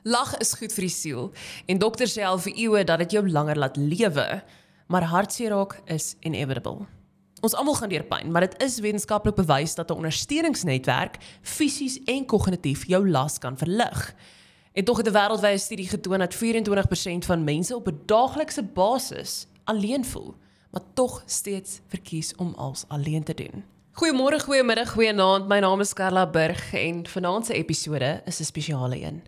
Lag is goed vir die siel en dokters sê al vir eeue dat dit jou langer laat lewe, maar hartseer raak is inevitable. Ons almal gaan deur pyn, maar dit is wetenskaplik bewys dat 'n ondersteuningsnetwerk fisies en kognitief jou las kan verlig. En tog het 'n wêreldwye studie getoon dat 24% van mense op 'n daaglikse basis alleen voel, maar tog steeds verkies om als alleen te doen. Goeiemôre, goeiemiddag, goeienaand. My naam is Carla Burg en vanaand se episode is 'n spesiale een.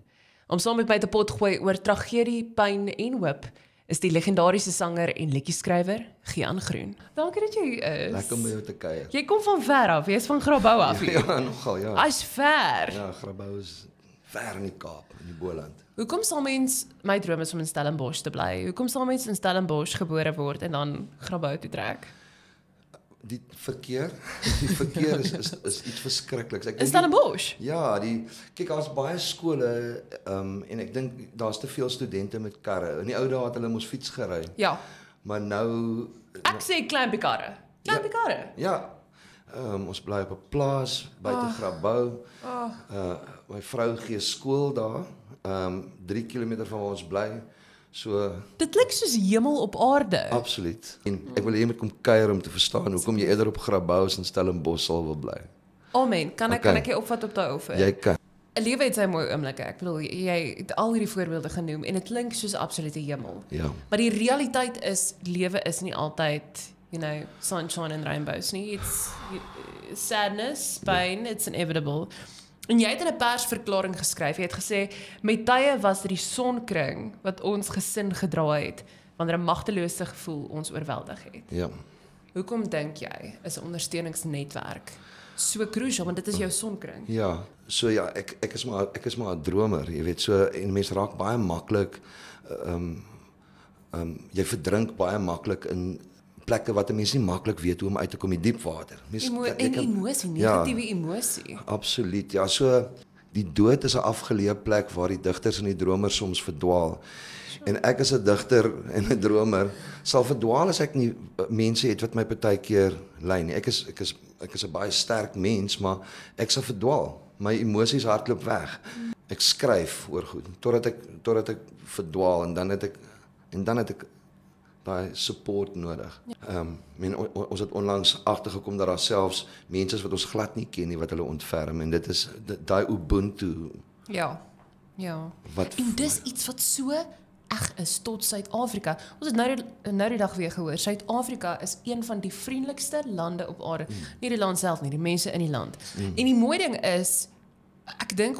Om saam met my te potgooi oor tragedie, pyn en hoop is die legendariese sanger en liedjieskrywer Gian Groen. Dankie dat jy is. Lekker om jou te kuier. Jy kom van ver af, jy is van Grabouw af hier. Ja, nogal, ja. Hy's ver. Ja, Grabouw is ver in die Kaap, in die Boland. Hoekom sal mens, my droom is om in Stellenbosch te bly, hoekom sal mens in Stellenbosch gebore word en dan Grabouw toe trek? Die verkeer is iets verskrikliks. Ek In dink Stellenbosch? Ja, kyk, daar's baie skole en ek dink daar's te veel studente met karre. In die ou dae het hulle mos fiets gery. Ja. Maar nou Ek sê klein karre. Klein karre. ja, ons bly op 'n plaas buite Grabouw. My vrou gee skool daar, 3 km van waar ons bly. So Dit klink soos hemel op aarde. absoluut. En ek wil hê jy moet kom kuier om te verstaan hoekom jy eerder op Grabouw as in Stellenbosch sal wil bly. Amen. Kan Okay. ek jou opvat op daai offer? Jy kan. 'n Lewe het sy mooi oomblikke. Ek bedoel, jy het al hierdie voorbeelde genoem en dit klink soos absolute hemel. Ja. Maar die realiteit is, lewe is nie altyd, sunshine and rainbows nie. It's sadness, pain, it's inevitable. En jy het in 'n persverklaring geskryf, jy het gesê, met tye was dit die sonkring wat ons gesin gedra het, wanneer 'n magtelose gevoel ons oorweldig het. Ja. Hoekom dink jy is 'n ondersteuningsnetwerk so crucial, want dit is jou sonkring? Ja, so ja, ek is maar 'n dromer, jy weet, so en mense raak baie maklik jy verdrink baie maklik in plekke wat 'n mens nie maklik weet hoe om uit te kom in diep water. Emosie, negatiewe emosie. Absoluut. Ja, so die dood is 'n afgeleë plek waar die digters en die dromers soms verdwaal. En ek as 'n digter en 'n dromer sal verdwaal as ek nie mense het wat my partykeer lei nie. Ek is 'n baie sterk mens, maar ek sal verdwaal. My emosies hardloop weg. Ek skryf oor goed totdat ek verdwaal en dan het ek daai support nodig. Ons het onlangs agtergekom dat daar selfs mense is wat ons glad nie ken nie wat hulle ontferm en dit is daai Ubuntu. Ja. En dis iets wat so eg is tot Suid-Afrika. Ons het nou die dag weer gehoor, Suid-Afrika is een van die vriendelikste lande op aarde. Nie die land self nie, die mense in die land. En die mooi ding is, ek dink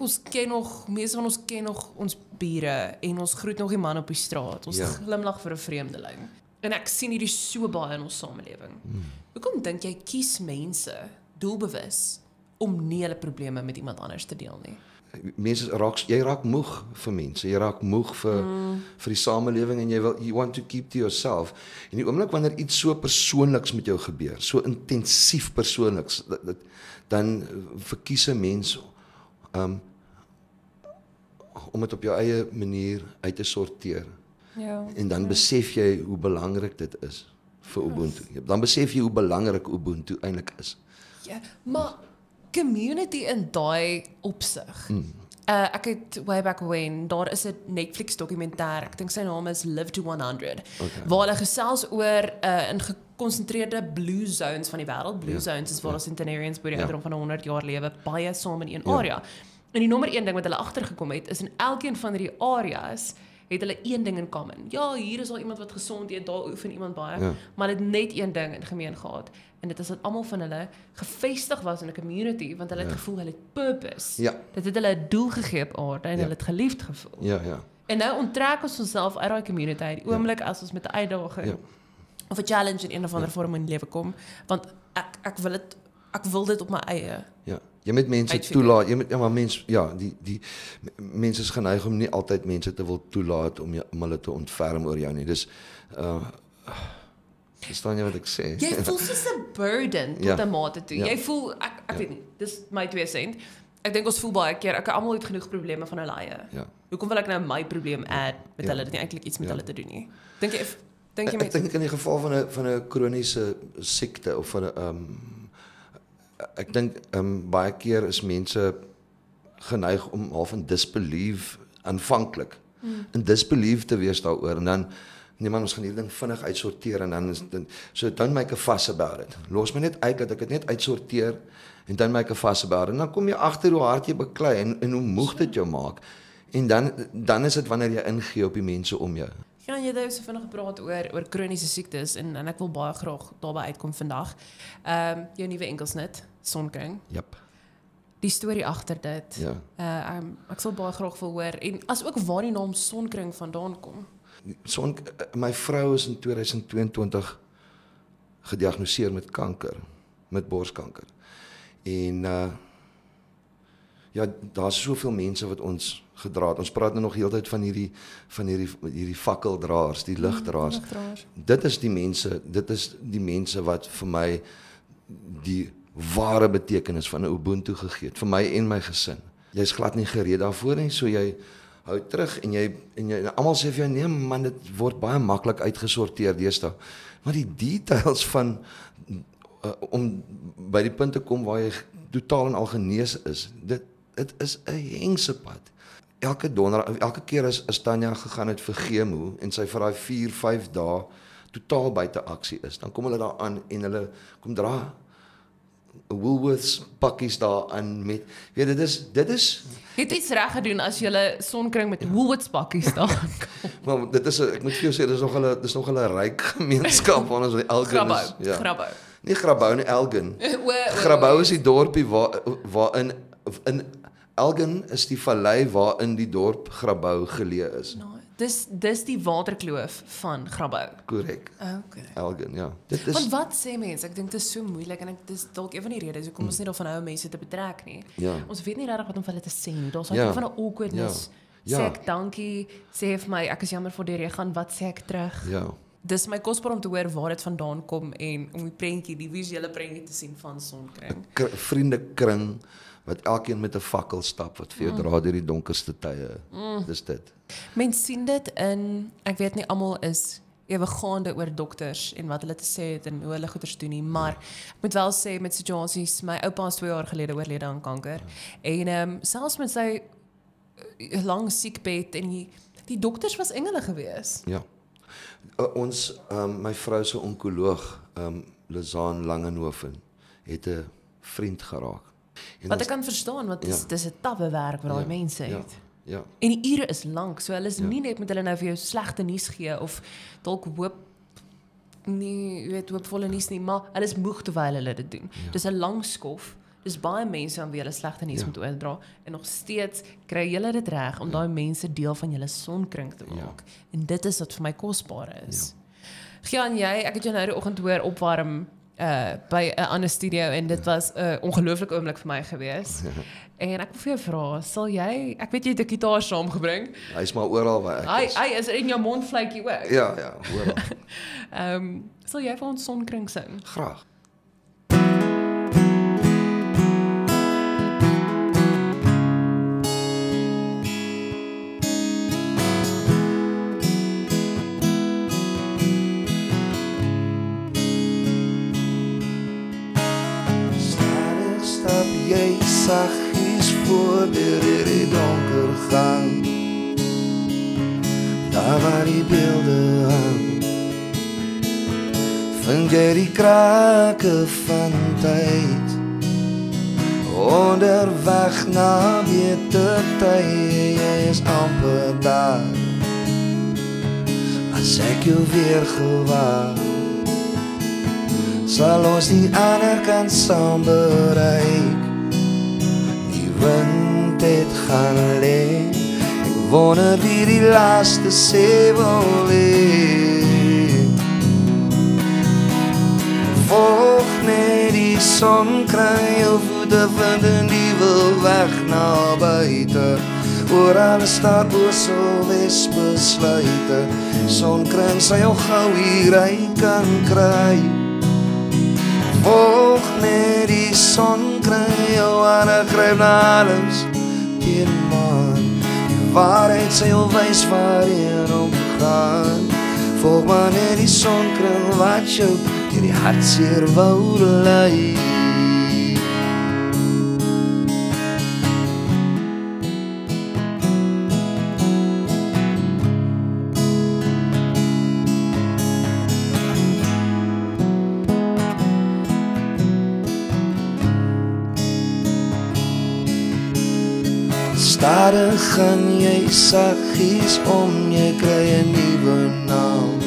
meeste van ons ken nog ons bure en ons groet nog die man op die straat. Ons glimlag vir 'n vreemdeling. En ek sien hierdie so baie in ons samelewing. Hoekom dink jy kies mense doelbewus om nie hulle probleme met iemand anders te deel nie? Jy raak moeg vir mense, jy raak moeg vir die samelewing en you want to keep to yourself. En die oomblik wanneer iets so persoonliks met jou gebeur, so intensief persoonliks, dan verkies 'n mens om dit op jou eie manier uit te sorteer. Ja. En dan besef jy hoe belangrik dit is vir Ubuntu. Dan besef jy hoe belangrik Ubuntu eintlik is. Ja, maar community in daai opsig. Ek het way back when, daar is 'n Netflix dokumentêr, ek dink sy naam is Live to 100, waar hulle gesels oor in gekonsentreerde blue zones van die wêreld. Blue zones is waar ons centenarians by die ouderdom van 100 jaar lewe, baie saam in een area. En die nommer 1 ding wat hulle agtergekom het, is in elkeen van hierdie areas het hulle een ding in common. Ja, hier is al iemand wat gesond eet, daar oefen iemand baie, maar dit net een ding in gemeen gehad. En dit is dat almal van hulle gevestig was in 'n community, want hulle het gevoel hulle het purpose. Ja. Dit het hulle 'n doel gegee op aarde en hulle het geliefd gevoel. Ja. En nou onttrek ons onsself uit daai community, die oomblik as ons met 'n uitdaging of 'n challenge in een of ander vorm in die lewe kom, want ek wil dit op my eie. Ja. Jy moet mense toelaat. Die mense is geneig om nie altyd mense te wil toelaat om hulle te ontferm oor jou nie. Dis verstaan jy wat ek sê? Jy voel soos 'n burden tot 'n mate toe. Jy voel ek weet nie, dis my 2 sent. Ek dink ons voel baie keer, almal het genoeg probleme van hulle eie. Ja. Hoekom wil ek nou my probleem add met hulle, dit nie eintlik iets met hulle te doen nie. Dink jy Ek dink in die geval van 'n kroniese siekte of van 'n ek dink baie keer is mense geneig om half in disbelief aanvanklik. En disbelief te wees daaroor en dan nee man, ons gaan hierdie ding vinnig uitsorteer en dan is dit so don't make a fuss about it. Los my net uit dat ek dit net uitsorteer en don't make a fuss about it. En dan kom jy agter hoe hard jy beklei en hoe moeg dit jou maak. En dan is dit wanneer jy ingee op die mense om jou. Ja, jy het so vinnig gepraat oor kroniese siektes en ek wil baie graag daarby uitkom vandag. Jou nuwe enkelsnit, sonkring. Jep. Die storie agter dit. Ja. Ek sal baie graag wil hoor en as ook waar die naam sonkring vandaan kom. My vrou is in 2022 gediagnoseer met kanker, met borskanker. En ja, daar's soveel mense wat ons gedra het. Ons praat nou nog heeltyd van hierdie fakkeldraers, die ligdraers. Dit is die mense wat vir my die ware betekenis van 'n Ubuntu gegee het vir my en my gesin. Jy's glad nie gereed daarvoor nie, so jy hou terug en jy almal sê vir jou nee man, dit word baie maklik uitgesorteer deesdae. Maar die details van om by die punt te kom waar jy totaal en al genees is, dit is 'n hengse-pad. Elke keer as Tanya gegaan het vir chemo en sy vir daai 4-5 dae totaal buite aksie is, dan kom hulle daar aan en hulle kom dra Woolworths pakkies daar aan met weet dit is Jy het iets reg gedoen as jy sonkring met Woolworths pakkies daar. Maar ek moet vir jou sê dis nog 'n ryk gemeenskap waar ons die Elgin is. Ja. Grabouw. Nie Grabouw nie, Elgin. Grabouw is die dorpie waarin in Elgin is die vallei waarin die dorp Grabouw geleë is. No, dis die waterkloof van Grabouw. Korrek. Okay. Elgin, ja. Want wat sê mense? Ek dink dit is so moeilik en dis dalk een van die redes hoekom ons nie daarvan hou om mense te betrek nie. Ja. Ons weet nie regtig wat om vir hulle te sê nie. Daar's net van 'n awkwardness. Ja. Sê ek dankie, sê vir my ek is jammer vir die reë gaan, wat sê ek terug? Ja. Dis my kosbaar om te hoor waar dit vandaan kom en om die visuele prentjie te sien van sonkring. Vriendekring wat elkeen met 'n fakkel stap wat vir jou dra deur die donkerste tye. Dis dit. Mens sien dit in, ek weet nie almal is ewe gaande oor dokters en wat hulle te sê het en hoe hulle goeders doen nie, maar ek moet wel sê met situasies, my oupa is 2 jaar gelede oorlede aan kanker en selfs met sy lang siekbed en die dokters was engele gewees. Ja. My vrou se onkoloog, Lizaan Langenhoven, het 'n vriend geraak. En Wat ek kan verstaan, want dis 'n tawwe werk wat daai mense het. Ja. En die ure is lank, so hulle is nie net met hulle nou vir jou slegte nuus gee of dalk hoopvolle nuus nie, maar hulle is moeg terwyl hulle dit doen. Dis 'n lang skof. Dis baie mense aan wie hulle slegte nuus moet oordra en nog steeds kry julle dit reg om daai mense deel van julle sonkring te maak. En dit is wat vir my kosbaar is. Gian, ek het jou nou die oggend hoor opwarm by 'n ander studio en dit was 'n ongelooflike oomblik vir my gewees. En ek wil vir jou vra, sal jy, ek weet jy het 'n gitaar saamgebring. Hy's maar oral waar ek is. Hy is in jou mondvletjie ook. Ja, oral. Sal jy vir ons sonkring sing? Graag. Jy saggies voor die donker gang, daar waar die beelde hang, vind jy die krake van tyd, onderweg na beter tyd, jy is amper daar, as ek jou weer gewaar, sal ons die ander kant saam bereik. Wind het gaan lê, ek wonder wie die laaste sê wil lê. Volg net die sonkring, jou voete vind en die wil weg na buite. Oor alles staat oor so wes besluite, sonkring sal jou gou hier uit kan kry. Volg net die sonkring, jou hande gryp na alles teen man. Die waarheid sal jou wys waarheen om te gaan. Volg maar net die sonkring wat jou deur die hartseer wou lei. Stadig gaan jy saggies om, jy kry 'n nuwe naam,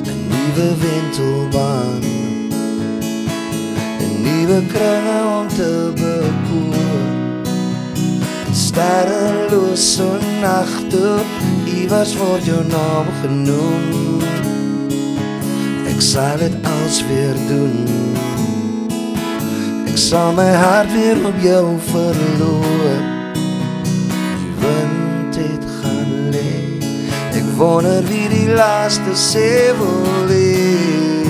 'n nuwe wentelbaan, 'n nuwe kringe om te bekoor. Sterrelose nagte, iewers word jou naam genoem. Ek sal dit als weer doen. Ek sal my hart weer op jou verloor. Die wind het gaan lê. Ek wonder wie die laaste sê wil leef.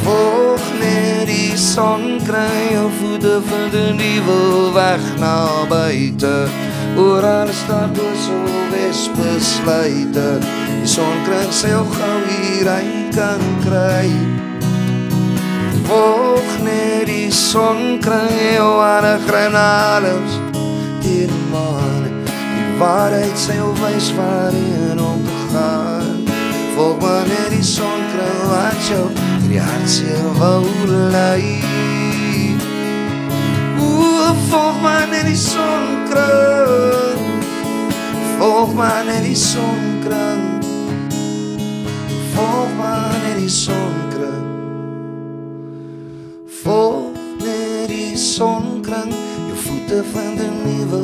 Volg net die son, kry jou voete vind 'n nuwe weg na buite. Oral staan so wesbesluite. Die son kring sy jou gou hier uit kan kry. Volg net die son, kring jou aan 'n grenaders. Die man, die waarheid sy jou wys waarheen om te gaan. Volg maar net die son, kring wat jou die hartseer wou lei. Volg maar net die son, kring. Volg maar net die son, kring. Volg maar net die sonkring. Volg net die sonkring. Jou voete vind 'n nuwe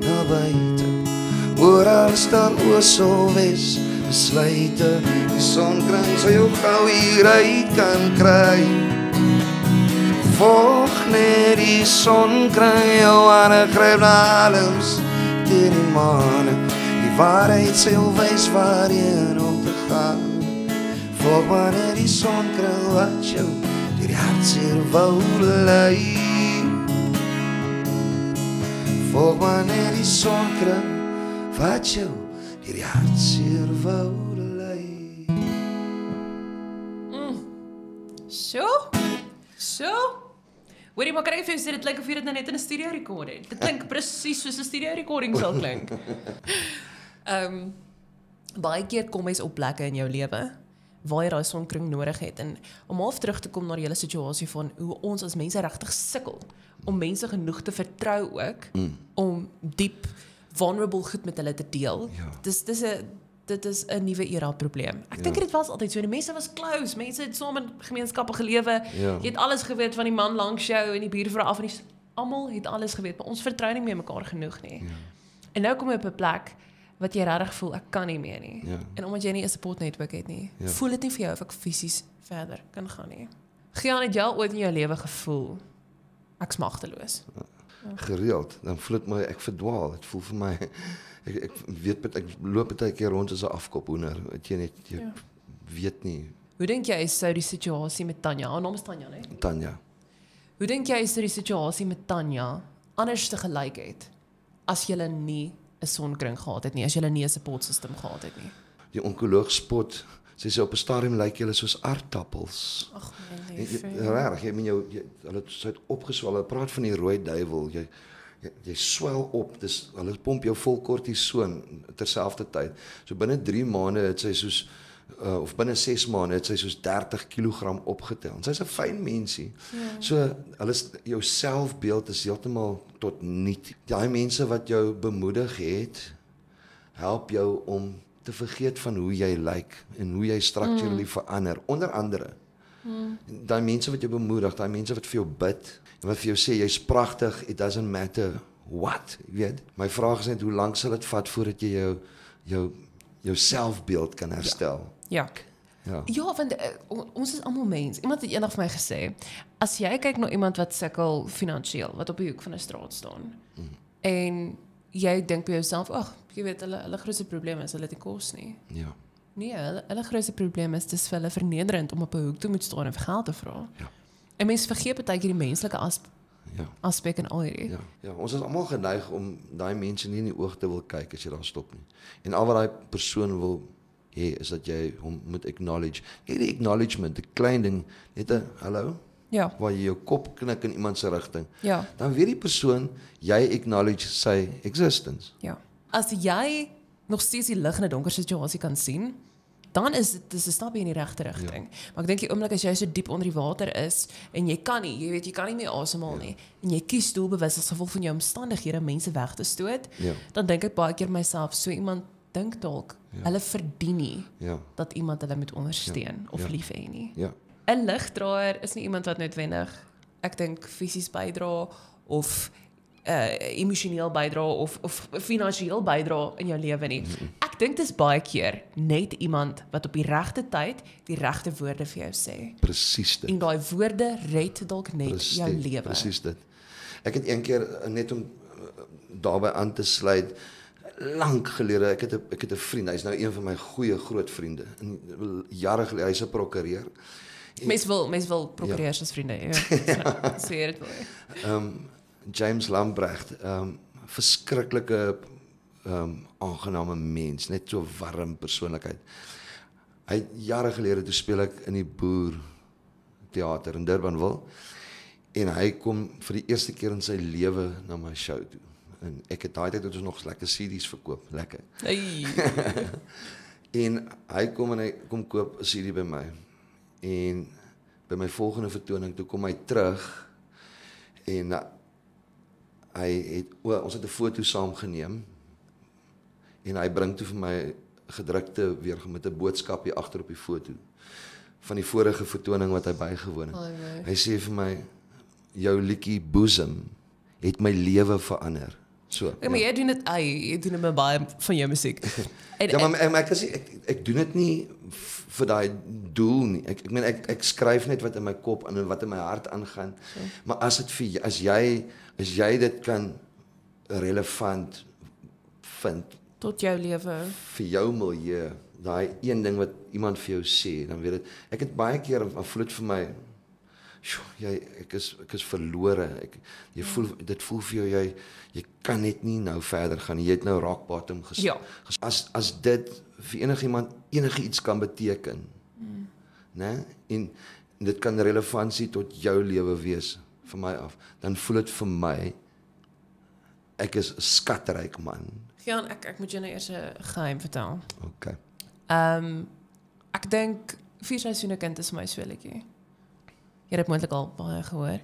na buite. Oral staan so wes besluite. Die sonkring sal jou gou hieruit kan kry. Volg net die sonkring, jou hande gryp na alles teen die maan. Die waarheid sal jou wys waarheen om te gaan. Volg maar net die sonkring wat jou deur die hartseer wou lei. Volg maar net die sonkring wat jou deur die hartseer wou lei. So? Hoorie, maar kan ek vir jou sê, dit klink of jy dit nou net in 'n studio rekord het. Dit klink presies soos 'n studio recording sal klink. Baie keer kom mens op plekke in jou lewe waar jy daai sonkring nodig het. En om half terug te kom na die hele situasie van hoe ons as mense regtig sukkel om mense genoeg te vertrou ook, om diep vulnerable goed met hulle te deel. Ja. Dit is 'n nuwe era probleem. Ek dink dit was altyd so. Die mense was close. Mense het saam in gemeenskappe gelewe. Ja. Jy het alles geweet van die man langs jou en die buurvrou af en die almal het alles geweet, maar ons vertrou nie meer mekaar genoeg nie. Ja. En nou kom jy op 'n plek wat jy regtig voel ek kan nie meer nie. Ja. En omdat jy nie 'n support netwerk het nie, voel dit nie vir jou of ek fisies verder kan gaan nie. Gian, het jy al ooit in jou lewe gevoel ek's magteloos? Gereeld, dan voel dit my ek verdwaal. Dit voel vir my ek weet ek loop baie keer rond as 'n afkophoender. Jy net weet nie. Hoe dink jy sou die situasie met Tanya, haar naam is Tanya, né? Tanya. Hoe dink jy sou die situasie met Tanya anders te gelyk het as jy nie 'n sonkring gehad het nie, as jy nie 'n support system gehad het nie? Die onkoloog spot, sy sê op 'n stadium lyk julle soos aardappels. Ag my lief. Regtig, jy hulle het opgeswel. Hulle praat van die rooi duiwel. Jy swel op. Hulle pomp jou vol kortison terselfdertyd. So binne 3 maande het sy soos of binne 6 maande het sy soos 30 kg opgetel. En sy's 'n fyn mensie. Ja. So jou selfbeeld is heeltemal tot niet. Daai mense wat jou bemoedig het, help jou om te vergeet van hoe jy lyk en hoe jy structurally verander. Onder andere, daai mense wat jou bemoedig, daai mense wat vir jou bid, en wat vir jou sê, jy's pragtig, it doesn't matter what, jy weet. My vraag is net, hoe lank sal dit vat voordat jy jou selfbeeld kan herstel? Ja, want ons is almal mens. Iemand het eendag vir my gesê, as jy kyk na iemand wat sukkel finansiëel, wat op die hoek van 'n straat staan, en jy dink by jouself, ag, jy weet, hulle grootste probleem is hulle het nie kos nie. Ja. Nee, hulle grootste probleem is dis vir hulle vernederend om op 'n hoek te moet staan en vir geld te vra. Ja. En mense vergeet baie keer die menslike aspek en al hierdie. Ja, ons is almal geneig om daai mense nie in die oog te wil kyk as jy daar stop nie. En al wat daai persoon wil hê is dat jy hom moet acknowledge. Hierdie acknowledgement, 'n klein ding, net 'n hallo, Ja. waar jy jou kop knik in iemand se rigting. Ja. Dan weet die persoon jy acknowledge sy existence. Ja. As jy nog steeds die lig in 'n donker situasie kan sien dan is dit 'n stap in die regte rigting. Maar ek dink die oomblik as jy so diep onder die water is en jy kan nie, jy weet jy kan nie meer asemhaal nie en jy kies doelbewus as gevolg van jou omstandighede mense weg te stoot, dan dink ek baie keer myself, so iemand dink dalk hulle verdien nie dat iemand hulle moet ondersteun of lief hê nie. 'n Ligdraer is nie iemand wat noodwendig, ek dink fisies bydra of emosioneel bydra of finansiëel bydra in jou lewe nie. Ek dink dit is baie keer net iemand wat op die regte tyd die regte woorde vir jou sê. Presies dit. En daai woorde red dalk net jou lewe. Presies dit. Ek het een keer, net om daarbey aan te sluit, lank gelede, ek het 'n vriend, hy's nou een van my goeie groot vriende. Jare gelede, hy's 'n prokureur. Mens wil prokureurs as vriende hê. Sê dit wel. James Lambrecht, verskriklike aangename mens, net so warm persoonlikheid. Hy jare gelede toe speel ek in die Boer teater in Durbanville en hy kom vir die eerste keer in sy lewe na my show toe. En ek het daai tyd het ons nog lekker CD's verkoop, lekker. Hey. En hy kom koop 'n CD by my. En by my volgende vertoning toe kom hy terug en ons het 'n foto saam geneem en hy bring toe vir my gedrukte weer met 'n boodskap hier agter op die foto van die vorige vertoning wat hy bygewoon het. Hy sê vir my, jou liedjie Boesem het my lewe verander. So. Maar jy doen dit met baie van jou musiek. Maar ek doen dit nie vir daai doel nie. Ek skryf net wat in my kop en wat in my hart aangaan. So. Maar as jy dit kan relevant vind tot jou lewe, vir jou milieu, daai een ding wat iemand vir jou sê, dan weet dit. Ek het baie keer afvloed vir my, ek is verlore. Dit voel vir jou jy kan net nie nou verder gaan. Jy het nou rock bottom as dit vir enigiemand enigiets kan beteken, né? En dit kan relevantie tot jou lewe wees van my af, dan voel dit vir my ek is 'n skatryk man. Gian, ek moet jou nou eers 'n geheim vertel. Okay. Ek dink 4 seisoene kind is my so liedjie. Jy het moontlik al baie gehoor.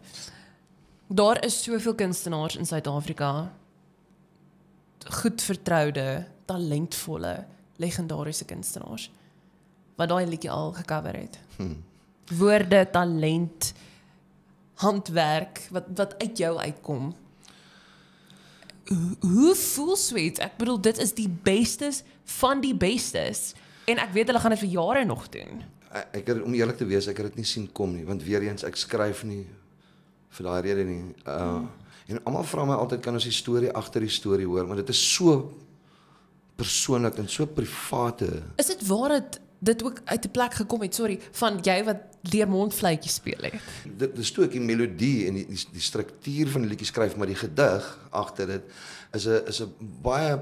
Daar is soveel kunstenaars in Suid-Afrika, goed vertroude, talentvolle, legendariese kunstenaars, wat daai liedjie al gecover het. Woorde, talent, handwerk, wat uit jou uitkom. Hoe voel Sweet? Ek bedoel, dit is die bestes van die bestes. En ek weet hulle gaan dit vir jare nog doen. Om eerlik te wees, ek het dit nie sien kom nie, want weer eens, ek skryf nie vir daai rede nie. En almal vra my altyd, kan ons die storie agter die storie hoor, maar dit is so persoonlik en so private. Is dit waar dit ook uit 'n plek gekom het, van jy wat leer mondfluitjie speel het? Dit is toe ek die melodie en die struktuur van die liedjie skryf, maar die gedig agter dit is 'n baie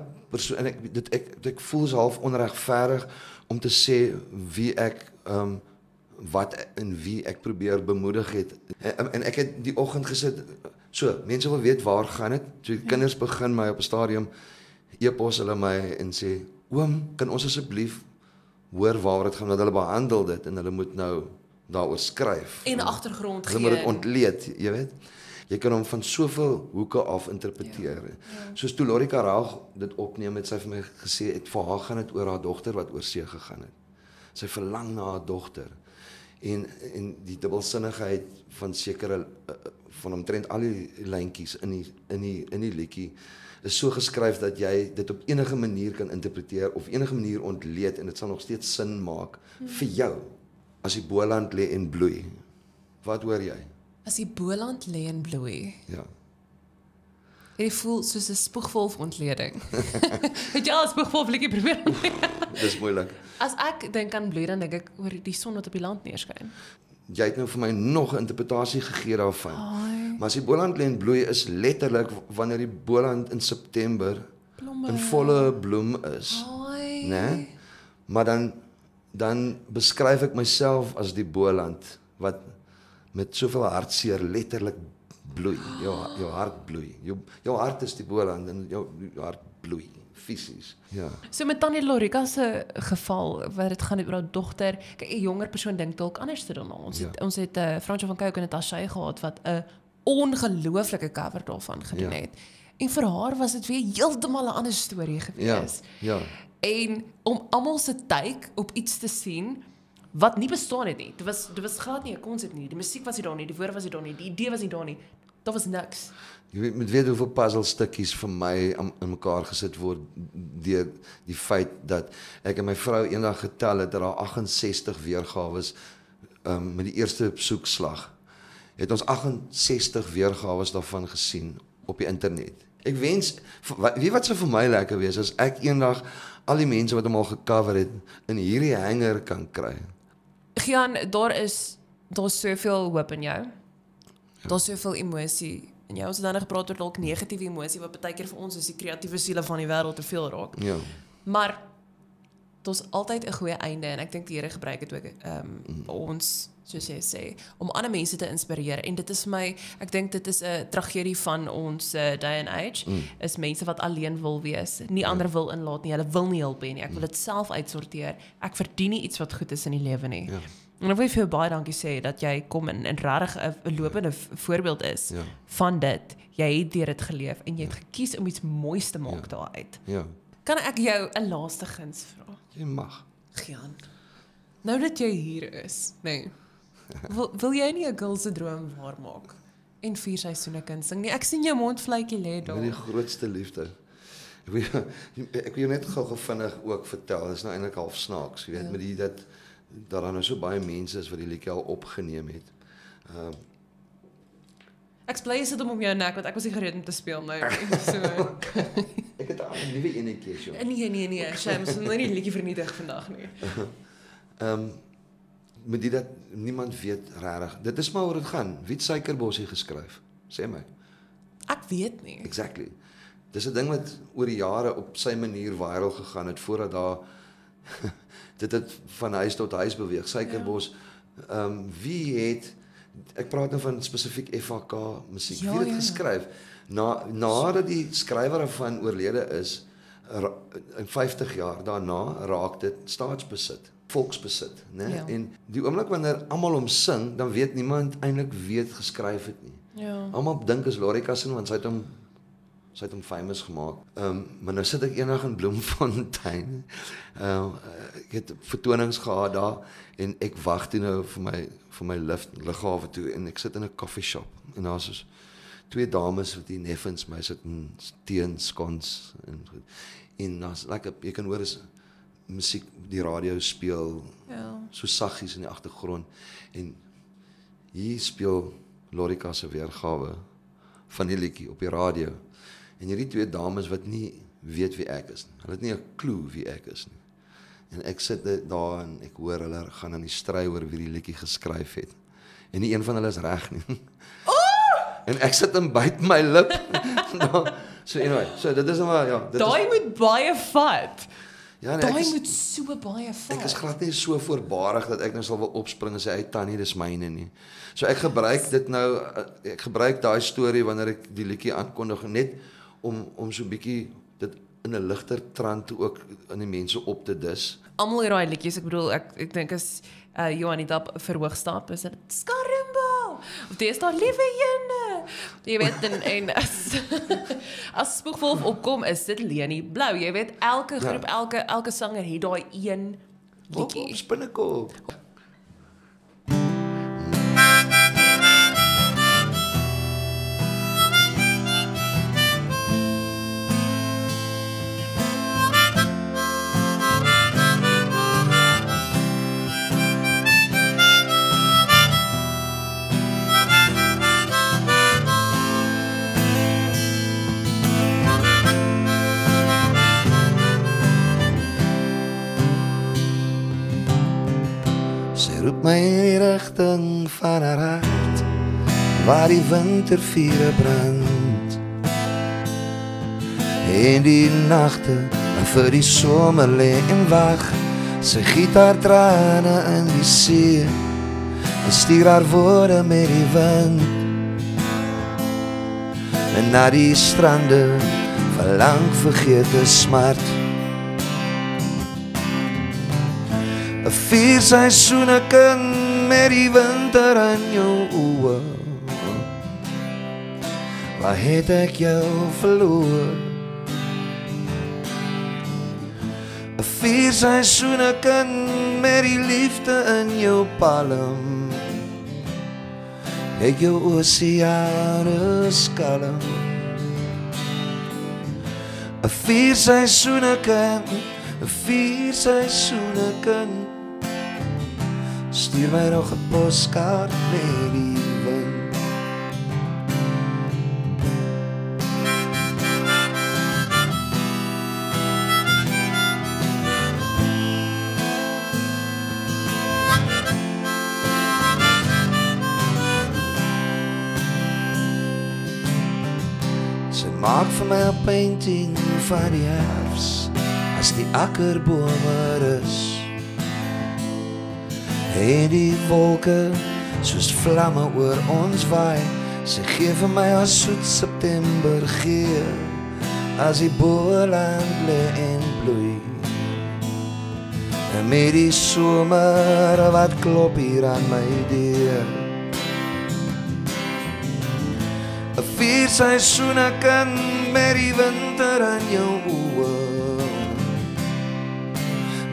en ek voel so half onregverdig om te sê wie ek wat en wie ek probeer bemoedig het. En ek het die oggend gesit, so, mense wil weet waar gaan dit? So die kinders begin my op 'n stadium e-pos hulle my en sê, oom, kan ons asseblief hoor waar dit gaan, want hulle behandel dit en hulle moet nou daaroor skryf. En agtergrond gee. Hulle moet dit ontleed, jy weet. Jy kan hom van soveel hoeke af interpreteer. Soos toe Lorika Raag dit opneem, het sy vir my gesê, vir haar gaan dit oor haar dogter wat oor see gegaan het. Sy verlang na haar dogter. En die dubbelsinnigheid van sekere van omtrent al die lyntjies in die liedjie is so geskryf dat jy dit op enige manier kan interpreteer of enige manier ontleed en dit sal nog steeds sin maak vir jou as die Boland lê en bloei. Wat hoor jy? As die Boland lê en bloei. Ja. Jy voel soos 'n spoegwolf ontleding. Het jy al 'n spoegwolf liedjie probeer? Dis moeilik. As ek dink aan bloei, dan dink ek oor die son wat op die land neerskyn. Jy het nou vir my nog 'n interpretasie gegee daarvan. Maar as die Boland lê en bloei is letterlik wanneer die Boland in September in volle bloem is. Né? Maar dan beskryf ek myself as die Boland wat met soveel hartseer letterlik bloei. Jou hart bloei. Jou hart is die Boland en jou hart bloei. fisies. Ja. So met Tannie Lorika se geval, waar dit gaan oor haar dogter, kyk, 'n jonger persoon dink dalk anders daarna. Ons het Fransjo van Cooke en Natasha gehad wat 'n ongelooflike cover daarvan gedoen het. En vir haar was dit weer heeltemal 'n ander storie gewees. Ja. En om almal se take op iets te sien wat nie bestaan het nie. Dit was glad nie 'n konsep nie. Die musiek was nie daar nie, die woorde was nie daar nie, die idee was nie daar nie. Daar was niks. Jy weet hoeveel puzzelstukkies vir my in mekaar gesit word deur die feit dat ek en my vrou eendag getel het dat daar 68 weergawe met die eerste soekslag. Het ons 68 weergawe daarvan gesien op die internet. Ek wens, weet wat sou vir my lekker wees, as ek eendag al die mense wat hom al gecover het, in hierdie hanger kan kry. Gian, daar's soveel hoop in jou. Daar's soveel emosie in jou. Ons het dan gepraat oor dalk negatiewe emosie, wat baie keer vir ons is die kreatiewe siele van die wêreld te veel raak. Ja. Maar daar's altyd 'n goeie einde en ek dink die Here gebruik dit ook ons, soos jy sê, om ander mense te inspireer. En dit is vir my, ek dink dit is 'n tragedie van ons day and age, is mense wat alleen wil wees, nie ander wil inlaat nie, hulle wil nie hulp hê nie. Ek wil dit self uitsorteer. Ek verdien nie iets wat goed is in die lewe nie. Ja. En ek wil vir jou baie dankie sê dat jy kom en regtig 'n lopende voorbeeld is van dit. Jy het deur dit geleef en jy het gekies om iets moois te maak daaruit. Ja. Kan ek jou 'n laaste guns vra? Jy mag. Gian. Nou dat jy hier is, nee. Wil jy nie 'n girl se droom waarmaak en 4 seisoene kan sing nie? Ek sien jou mondvletjie lê daar. Die grootste liefde. Ek wil jou net gou vinnig ook vertel. Dit is nou eintlik half snaaks, jy weet, met die dat daar nou so baie mense is wat die liedjie al opgeneem het. Ek bly sit hom om jou nek want ek was nie gereed om te speel nou. So. Ek het al 'n nuwe enetjie so. Nee, Shams, ons nou nie die liedjie vernietig vandag nie. Met die dat niemand weet regtig. Dit is maar oor dit gaan. Wie het Suikerbossie geskryf? Sê my. Ek weet nie. Exactly. Dis 'n ding wat oor die jare op sy manier viral gegaan het voordat daar dit het van huis tot huis beweeg. Suikerbos. Wie het, ek praat nou van spesifiek FHK musiek. Wie het dit geskryf? Nadat die skrywer daarvan oorlede is, in 50 jaar daarna raak dit staatsbesit, volksbesit, né? Ja. En die oomblik wanneer almal hom sing, dan weet niemand eintlik wie het geskryf het nie. Ja. Almal dink is Lorika se, want sy het hom famous gemaak. Maar nou sit ek eendag in Bloemfontein. Ek het vertonings gehad daar en ek wag toe nou vir my lughawe toe en ek sit in 'n coffee shop en daar's so 2 dames wat die neffens my sit in teen skons en daar's lekker, jy kan hoor is musiek, die radio speel so saggies in die agtergrond en hier speel Lorika se weergawe van die liedjie op die radio. En hierdie 2 dames wat nie weet wie ek is nie. Hulle het nie 'n klou wie ek is nie. En ek sit daar en ek hoor hulle gaan aan die stry oor wie die liedjie geskryf het. En nie een van hulle is reg nie. En ek sit en byt my lip. So anyway, so dit is maar Daai moet baie vat. Ja, nee, Daai moet so baie vat. Ek is glad nie so voorbarig dat ek nou sal wil opspring en sê, "Hey Tannie, dis myne nie." So ek gebruik dit nou, ek gebruik daai storie wanneer ek die liedjie aankondig net om so 'n bietjie dit in 'n ligter trant ook aan die mense op te dis. Almal hier daai liedjies, ek bedoel ek dink as Johanita verhoogstap is dit Skarrimbo. Of dis daar liewe jene. Jy weet en as Spoegwolf opkom is dit Leni Blou. Jy weet elke groep, elke sanger het daai een liedjie. Spinnekop. Roep my in die rigting van haar hart, waar die wintervure brand. En die nagte vir die somer lê en wag, sy giet haar trane in die see, en stuur haar woorde met die wind. En na die strande van lang vergete smart. 'n 4 seisoene kind met die winter in jou oë. Waar het ek jou verloor? 'n 4 seisoene kind met die liefde in jou palm. Ek jou oseane skalm. 'n 4 seisoene kind, 'n 4 seisoene kind. Stuur my nog 'n poskaart met die wind. Sy maak vir my 'n painting van die herfs, as die akkerbome rus. En die wolke soos vlamme oor ons waai. Sy gee vir my as soet September gee, as die boland lê en bloei. En met die somer wat klop hier aan my deur. 'n 4 seisoene kind met die winter in jou oë.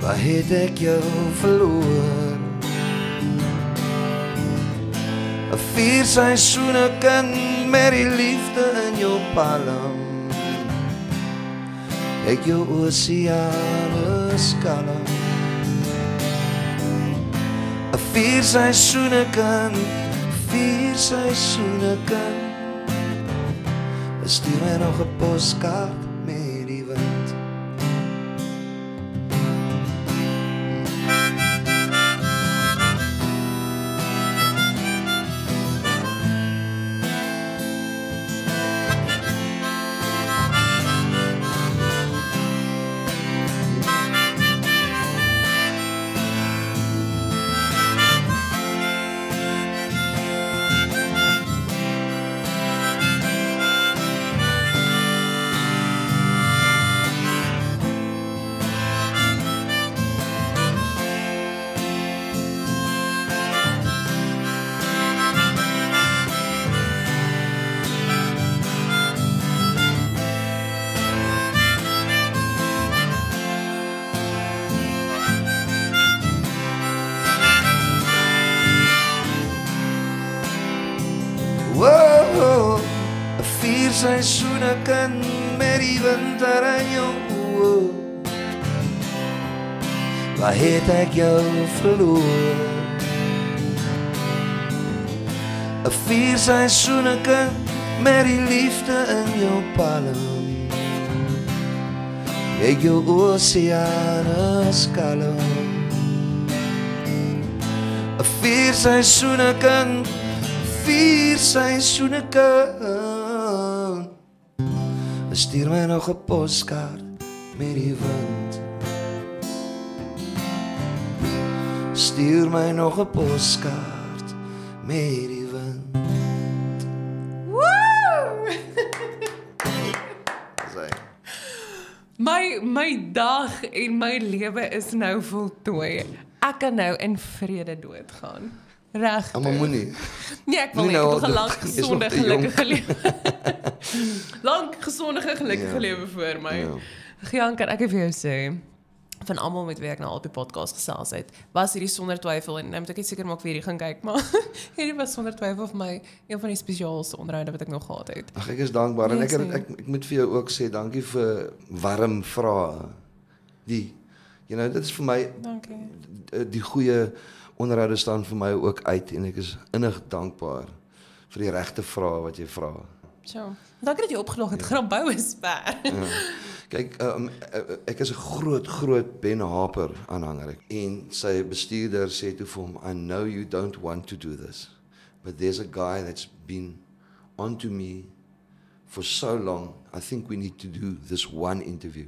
Waar het ek jou verloor? 'n 4 seisoene kind met die liefde in jou palm. Ek jou oseane skalm. 'n 4 seisoene kind, 4 seisoene kind. Stuur my nog 'n poskaart met die wind. Wow, 'n 4 seisoene kind met die winter in jou oë. Waar het ek jou verloor? 'n 4 seisoene kind met die liefde in jou palm. Ek jou oseane skalm. 'n 4 seisoene kind, 4 seisoene kind. Stuur my nog 'n poskaart met die wind. Stuur my nog 'n poskaart met die wind. Woo! My dag en my lewe is nou voltooi. Ek kan nou in vrede doodgaan. Regtig. Maar moenie. Nee, ek wil nie. Ek wil 'n lank, gesonde, gelukkige lewe. Lank, gesonde, gelukkige lewe vir my. Gian, kan ek vir jou sê, van almal met wie ek nou al op die podcast gesels het, was hierdie sonder twyfel, en nou moet ek net seker maak wie hierdie gaan kyk, maar hierdie was sonder twyfel vir my een van die spesiaalste onderhoude wat ek nog gehad het. Ag, ek is dankbaar en ek moet vir jou ook sê dankie vir warm vrae. Dit is vir my Dankie. die goeie onderhoude staan vir my ook uit en ek is innig dankbaar vir die regte vrae wat jy vra. So, dankie dat jy opgelog het. Grambou is ver. Ja. Kyk, ek is 'n groot Ben Harper aanhanger en sy bestuurder sê toe vir hom, I know you don't want to do this, but there's a guy that's been onto me for so long, I think we need to do this one interview.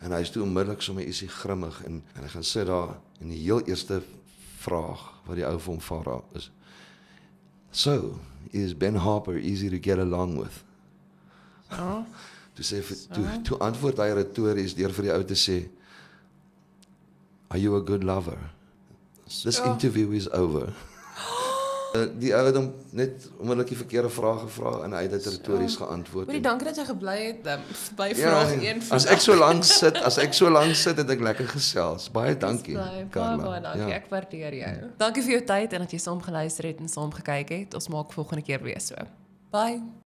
En hy is toe onmiddellik sommer ietsie grimmig en hy gaan sit daar en die heel eerste vraag wat die ou vir hom vra is, so, is Ben Harper easy to get along with? Oh. Toe antwoord hy retories deur vir die ou te sê, "Are you a good lover? This interview is over." Die ou het hom net onmiddellik die verkeerde vrae gevra en hy het dit retories geantwoord. Hoorie, dankie dat jy gebly het by vraag 1. As ek so lank sit, het ek lekker gesels. Baie dankie, Karla. Baie dankie, ek waardeer jou. Dankie vir jou tyd en dat jy saam geluister het en saam gekyk het. Ons maak volgende keer weer so. Bye.